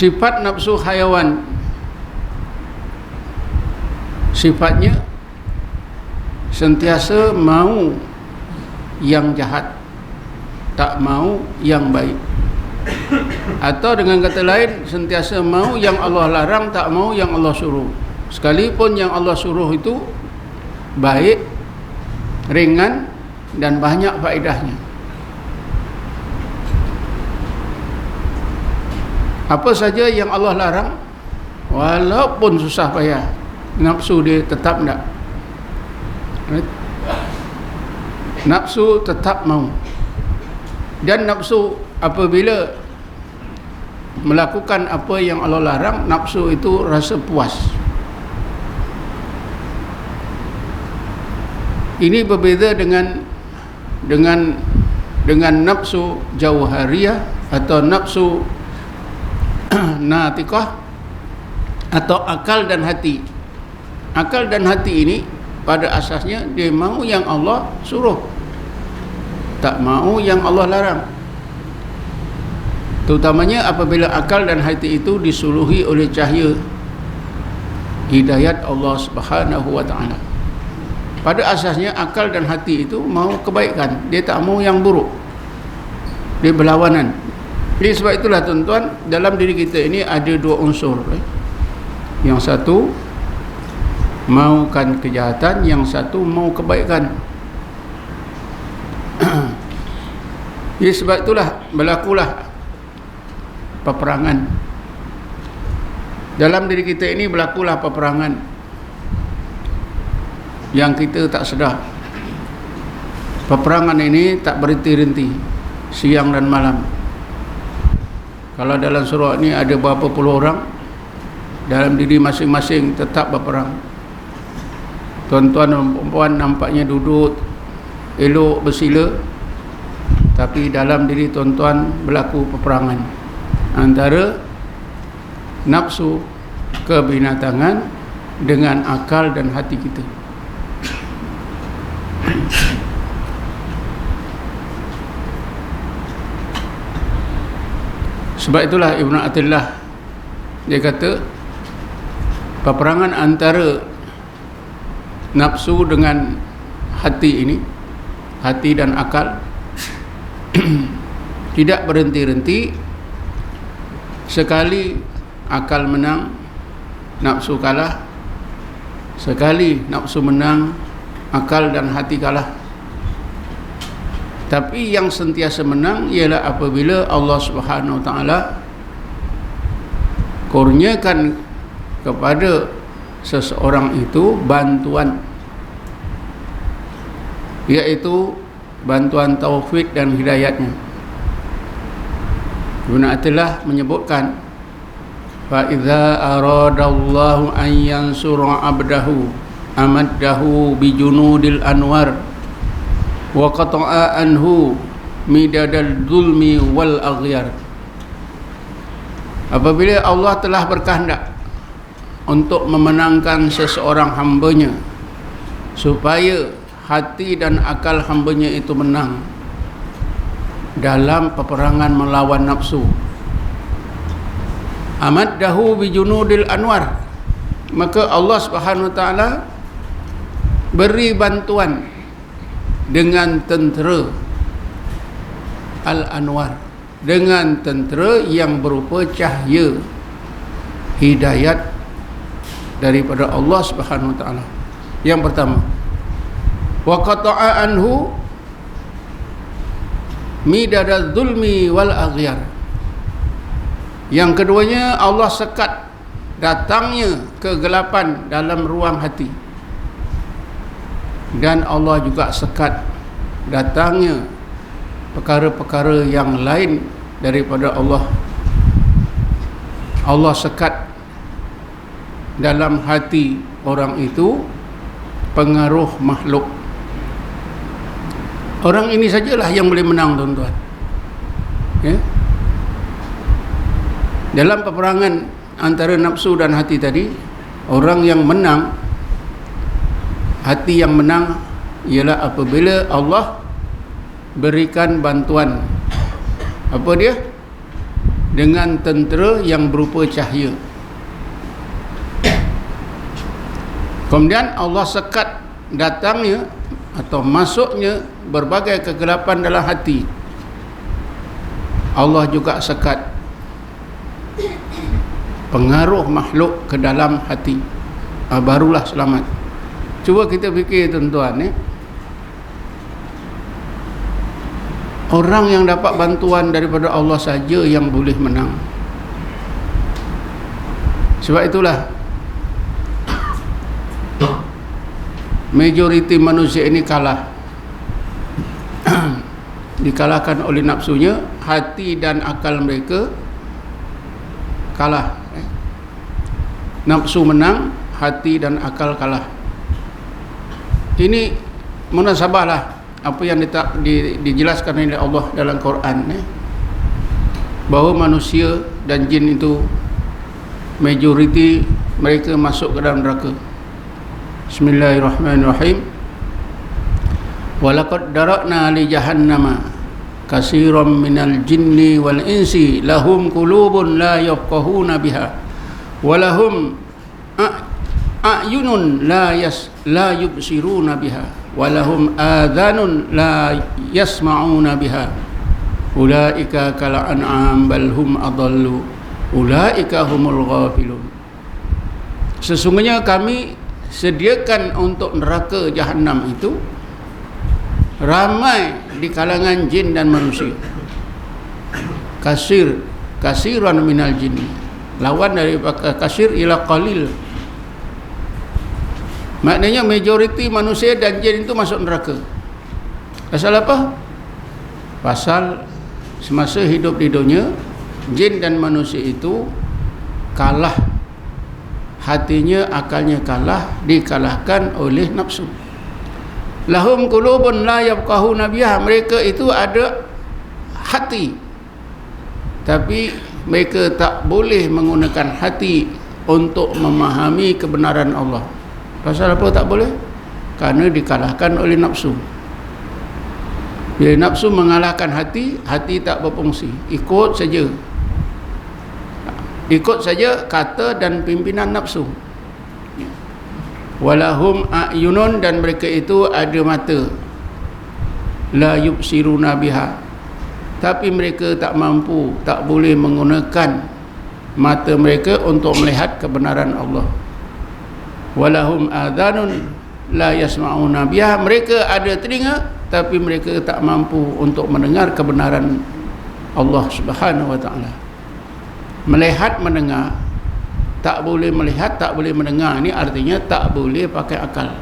Sifat nafsu hayawan, sifatnya sentiasa mau yang jahat, tak mau yang baik. Atau dengan kata lain, sentiasa mau yang Allah larang, tak mau yang Allah suruh. Sekalipun yang Allah suruh itu baik, ringan dan banyak faedahnya. Apa saja yang Allah larang, walaupun susah payah, nafsu dia tetap tak. Nafsu tetap mau. Dan nafsu apabila melakukan apa yang Allah larang, nafsu itu rasa puas. Ini berbeza dengan nafsu jauhariyah atau nafsu natikah atau akal dan hati. Akal dan hati ini pada asasnya dia mau yang Allah suruh, tak mau yang Allah larang. Terutamanya apabila akal dan hati itu disuluhi oleh cahaya hidayat Allah Subhanahu wa taala. Pada asasnya akal dan hati itu mau kebaikan, dia tak mau yang buruk. Dia berlawanan. Jadi sebab itulah tuan-tuan, dalam diri kita ini ada dua unsur. Yang satu maukan kejahatan, yang satu mau kebaikan. Jadi sebab itulah berlakulah peperangan. Dalam diri kita ini berlakulah peperangan yang kita tak sedar. Peperangan ini tak berhenti-henti, siang dan malam. Kalau dalam surah ini ada berapa puluh orang, dalam diri masing-masing tetap berperang. Tuan-tuan dan perempuan nampaknya duduk elok bersila, tapi dalam diri tuan-tuan berlaku peperangan antara nafsu kebinatangan dengan akal dan hati kita. Sebab itulah Ibn Attillah dia kata peperangan antara nafsu dengan hati ini, hati dan akal, tidak berhenti-henti. Sekali akal menang, nafsu kalah. Sekali nafsu menang, akal dan hati kalah. Tapi yang sentiasa menang ialah apabila Allah Subhanahu wa taala kurniakan kepada seseorang itu bantuan, iaitu bantuan taufik dan hidayatnya. Ibn Attillah menyebutkan, fa idza aradallahu an yansura 'abdahu amaddahu bi junudil anwar wa qata'a anhu midadal zulmi wal aghyar. Apabila Allah telah berkehendak untuk memenangkan seseorang hambanya, supaya hati dan akal hambanya itu menang dalam peperangan melawan nafsu, amaddahu bi junudil anwar, maka Allah Subhanahu wa taala beri bantuan dengan tentera al-anwar, dengan tentera yang berupa cahaya hidayat daripada Allah Subhanahu wa taala. Yang pertama, wa qata'a anhu midadaz zulmi wal aghyar. Yang keduanya, Allah sekat datangnya kegelapan dalam ruang hati, dan Allah juga sekat datangnya perkara-perkara yang lain daripada Allah. Allah sekat dalam hati orang itu pengaruh makhluk. Orang ini sajalah yang boleh menang, tuan-tuan. Ya? Dalam peperangan antara nafsu dan hati tadi, orang yang menang, hati yang menang ialah apabila Allah berikan bantuan. Apa dia? dengan tentera yang berupa cahaya. Kemudian Allah sekat datangnya atau masuknya berbagai kegelapan dalam hati. Allah juga sekat pengaruh makhluk ke dalam hati. Barulah selamat. Cuba kita fikir tuan-tuan, orang yang dapat bantuan daripada Allah saja yang boleh menang. Sebab itulah majoriti manusia ini kalah. Dikalahkan oleh nafsunya, hati dan akal mereka kalah. Nafsu menang, hati dan akal kalah. Ini munasabahlah apa yang dijelaskan oleh Allah dalam Quran, bahawa manusia dan jin itu majoriti mereka masuk ke dalam neraka. Bismillahirrahmanirrahim. Walaqad dara'na li jahannama katsiran minal jinni wal insi lahum qulubun la yafqahuna biha wa lahum a'yunun la yubsiruna biha wa lahum adhanun la yasma'una biha ulaika kal an'am bal hum adallu ulaika humul ghafilun. Sesungguhnya kami sediakan untuk neraka Jahannam itu ramai di kalangan jin dan manusia. Kasiran minal jin, lawan dari kasir ila qalil. Maknanya majoriti manusia dan jin itu masuk neraka. Pasal apa? Pasal semasa hidup di dunia, jin dan manusia itu kalah. Hatinya, akalnya kalah, dikalahkan oleh nafsu. Lahum qulubun la yafqahuna biha, mereka itu ada hati, tapi mereka tak boleh menggunakan hati untuk memahami kebenaran Allah. Pasal apa tak boleh? Kerana dikalahkan oleh nafsu. Bila nafsu mengalahkan hati, hati tak berfungsi, ikut saja kata dan pimpinan nafsu. Walahum a'yunun, dan mereka itu ada mata, la yubsiruna biha, tapi mereka tak mampu, tak boleh menggunakan mata mereka untuk melihat kebenaran Allah. Walahum adhanun la yasma'una biha, mereka ada telinga tapi mereka tak mampu untuk mendengar kebenaran Allah Subhanahu wa taala. Melihat, mendengar, tak boleh melihat, tak boleh mendengar, ini artinya tak boleh pakai akal.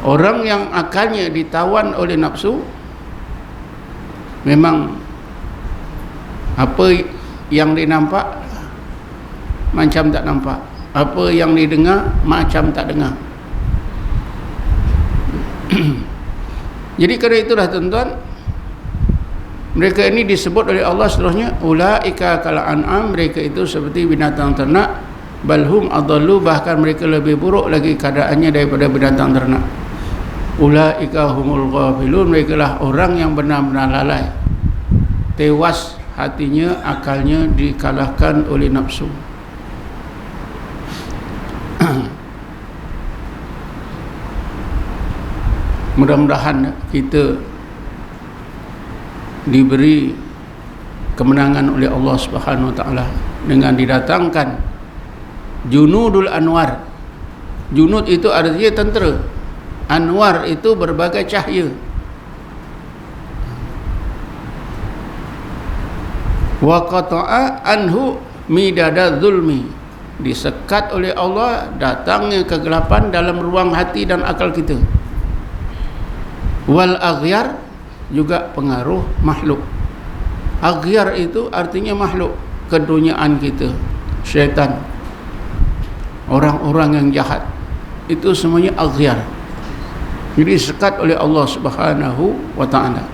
Orang yang akalnya ditawan oleh nafsu, memang apa yang dinampak macam tak nampak, apa yang didengar macam tak dengar. Jadi kerana itulah tuan-tuan, mereka ini disebut oleh Allah seterusnya, ulaika kal an'am, mereka itu seperti binatang ternak, balhum adallu, bahkan mereka lebih buruk lagi keadaannya daripada binatang ternak. Ulaika humul ghafilun, mereka lah orang yang benar-benar lalai, tewas hatinya, akalnya dikalahkan oleh nafsu. Mudah-mudahan kita diberi kemenangan oleh Allah Subhanahu wa taala dengan didatangkan junudul anwar. Junud itu artinya tentera, anwar itu berbagai cahaya. Wa qata'a anhu midada zulmi, disekat oleh Allah datangnya kegelapan dalam ruang hati dan akal kita. Wal aghyar, juga pengaruh makhluk. Aghyar itu artinya makhluk keduniaan kita, syaitan, orang-orang yang jahat, itu semuanya aghyar. Jadi sekat oleh Allah Subhanahu wa taala.